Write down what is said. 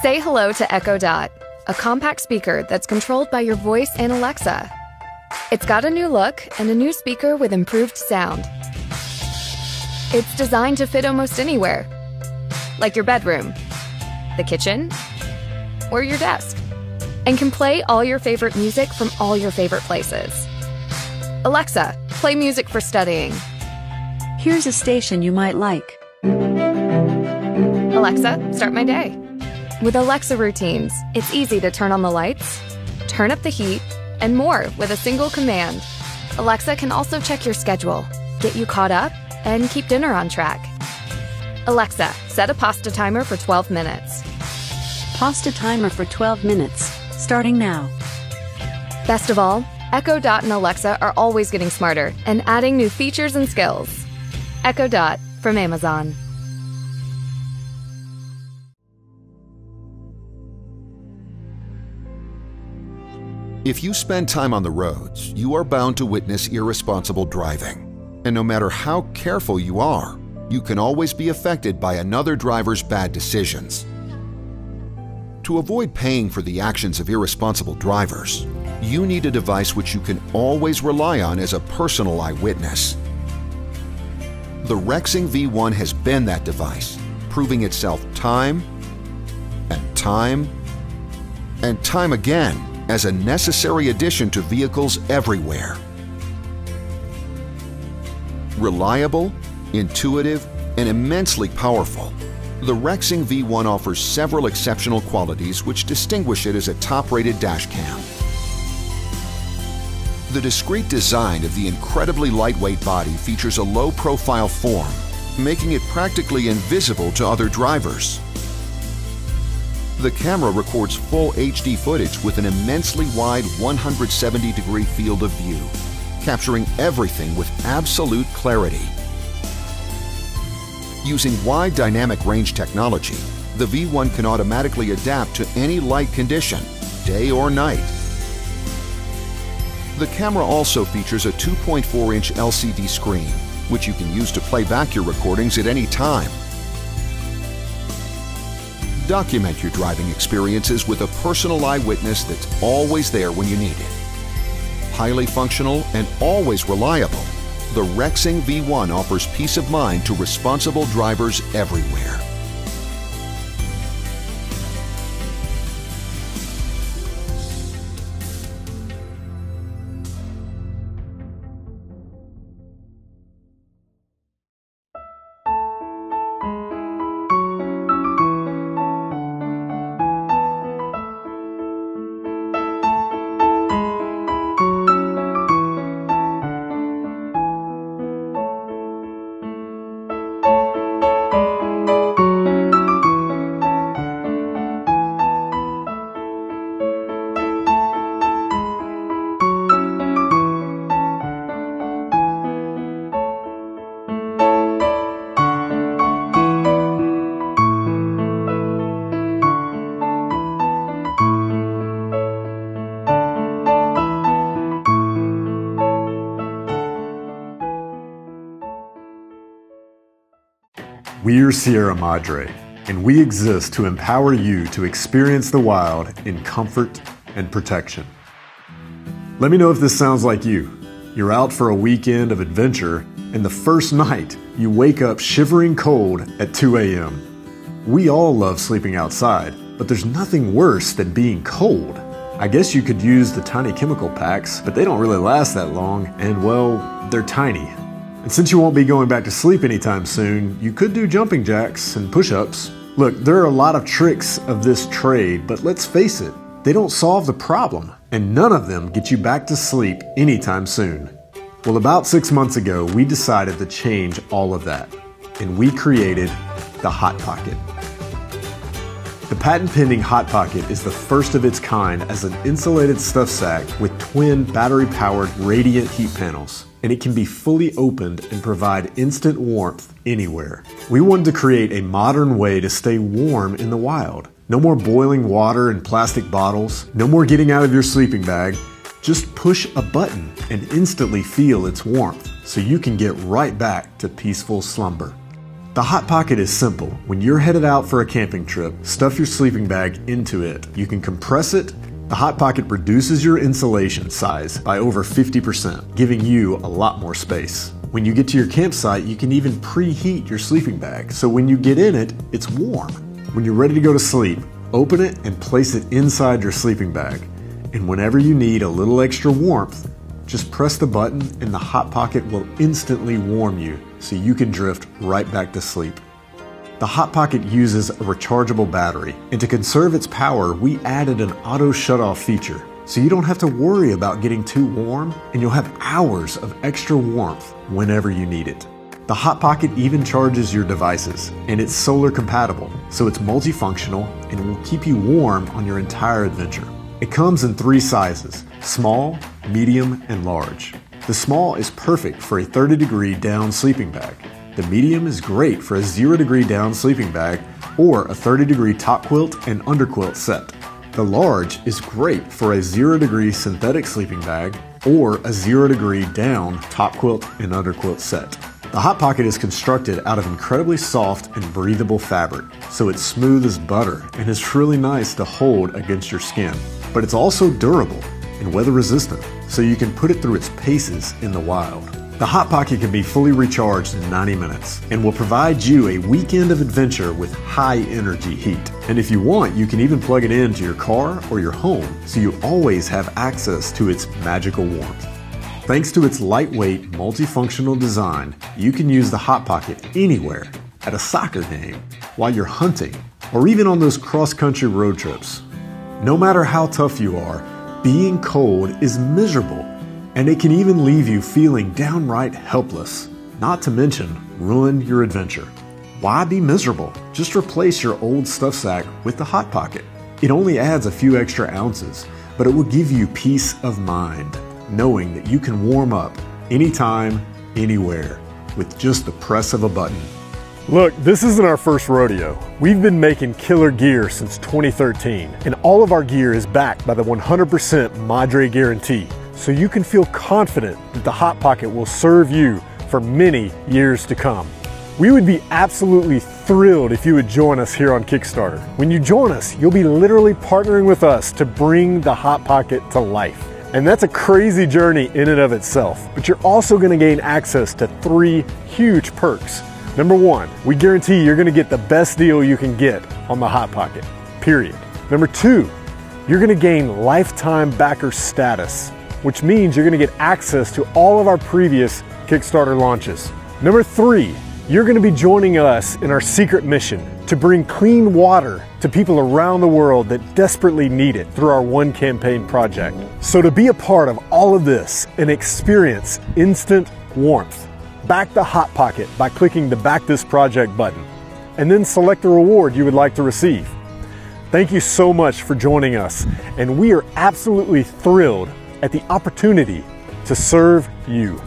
Say hello to Echo Dot, a compact speaker that's controlled by your voice and Alexa. It's got a new look and a new speaker with improved sound. It's designed to fit almost anywhere, like your bedroom, the kitchen, or your desk, and can play all your favorite music from all your favorite places. Alexa, play music for studying. Here's a station you might like. Alexa, start my day. With Alexa routines, it's easy to turn on the lights, turn up the heat, and more with a single command. Alexa can also check your schedule, get you caught up, and keep dinner on track. Alexa, set a pasta timer for 12 minutes. Pasta timer for 12 minutes, starting now. Best of all, Echo Dot and Alexa are always getting smarter and adding new features and skills. Echo Dot from Amazon. If you spend time on the roads, you are bound to witness irresponsible driving. And no matter how careful you are, you can always be affected by another driver's bad decisions. To avoid paying for the actions of irresponsible drivers, you need a device which you can always rely on as a personal eyewitness. The Rexing V1 has been that device, proving itself time and time again as a necessary addition to vehicles everywhere. Reliable, intuitive, and immensely powerful, the Rexing V1 offers several exceptional qualities which distinguish it as a top-rated dashcam. The discreet design of the incredibly lightweight body features a low-profile form, making it practically invisible to other drivers. The camera records full HD footage with an immensely wide 170-degree field of view, capturing everything with absolute clarity. Using wide dynamic range technology, the V1 can automatically adapt to any light condition, day or night. The camera also features a 2.4-inch LCD screen, which you can use to play back your recordings at any time. Document your driving experiences with a personal eyewitness that's always there when you need it. Highly functional and always reliable, the Rexing V1 offers peace of mind to responsible drivers everywhere. We're Sierra Madre, and we exist to empower you to experience the wild in comfort and protection. Let me know if this sounds like you. You're out for a weekend of adventure, and the first night you wake up shivering cold at 2 a.m. We all love sleeping outside, but there's nothing worse than being cold. I guess you could use the tiny chemical packs, but they don't really last that long, and well, they're tiny. And since you won't be going back to sleep anytime soon, you could do jumping jacks and push-ups. Look, there are a lot of tricks of this trade, but let's face it, they don't solve the problem, and none of them get you back to sleep anytime soon. Well, about 6 months ago, we decided to change all of that, and we created the Hot Pocket. The patent-pending Hot Pocket is the first of its kind as an insulated stuff sack with twin battery-powered radiant heat panels, and it can be fully opened and provide instant warmth anywhere. We wanted to create a modern way to stay warm in the wild. No more boiling water in plastic bottles, no more getting out of your sleeping bag. Just push a button and instantly feel its warmth so you can get right back to peaceful slumber. The Hot Pocket is simple. When you're headed out for a camping trip, stuff your sleeping bag into it. You can compress it. The Hot Pocket reduces your insulation size by over 50%, giving you a lot more space. When you get to your campsite, you can even preheat your sleeping bag, so when you get in it, it's warm. When you're ready to go to sleep, open it and place it inside your sleeping bag. And whenever you need a little extra warmth, just press the button and the Hot Pocket will instantly warm you so you can drift right back to sleep. The Hot Pocket uses a rechargeable battery, and to conserve its power, we added an auto shutoff feature, so you don't have to worry about getting too warm, and you'll have hours of extra warmth whenever you need it. The Hot Pocket even charges your devices, and it's solar compatible, so it's multifunctional and will keep you warm on your entire adventure. It comes in 3 sizes: small, medium, and large. The small is perfect for a 30-degree down sleeping bag. The medium is great for a 0-degree down sleeping bag or a 30-degree top quilt and underquilt set. The large is great for a 0-degree synthetic sleeping bag or a 0-degree down top quilt and underquilt set. The Hot Pocket is constructed out of incredibly soft and breathable fabric, so it's smooth as butter and is really nice to hold against your skin. But it's also durable and weather resistant, so you can put it through its paces in the wild. The Hot Pocket can be fully recharged in 90 minutes and will provide you a weekend of adventure with high energy heat. And if you want, you can even plug it into your car or your home so you always have access to its magical warmth. Thanks to its lightweight, multifunctional design, you can use the Hot Pocket anywhere, at a soccer game, while you're hunting, or even on those cross-country road trips. No matter how tough you are, being cold is miserable, and it can even leave you feeling downright helpless, not to mention ruin your adventure. Why be miserable? Just replace your old stuff sack with the Hot Pocket. It only adds a few extra ounces, but it will give you peace of mind, knowing that you can warm up anytime, anywhere, with just the press of a button. Look, this isn't our first rodeo. We've been making killer gear since 2013, and all of our gear is backed by the 100% Madre guarantee, so you can feel confident that the Hot Pocket will serve you for many years to come. We would be absolutely thrilled if you would join us here on Kickstarter. When you join us, you'll be literally partnering with us to bring the Hot Pocket to life. And that's a crazy journey in and of itself, but you're also going to gain access to 3 huge perks. Number 1, we guarantee you're going to get the best deal you can get on the Hot Pocket, period. Number 2, you're going to gain lifetime backer status, which means you're going to get access to all of our previous Kickstarter launches. Number 3, you're going to be joining us in our secret mission to bring clean water to people around the world that desperately need it through our One Campaign project. So to be a part of all of this and experience instant warmth, back the Hot Pocket by clicking the Back This Project button, and then select the reward you would like to receive. Thank you so much for joining us, and we are absolutely thrilled at the opportunity to serve you.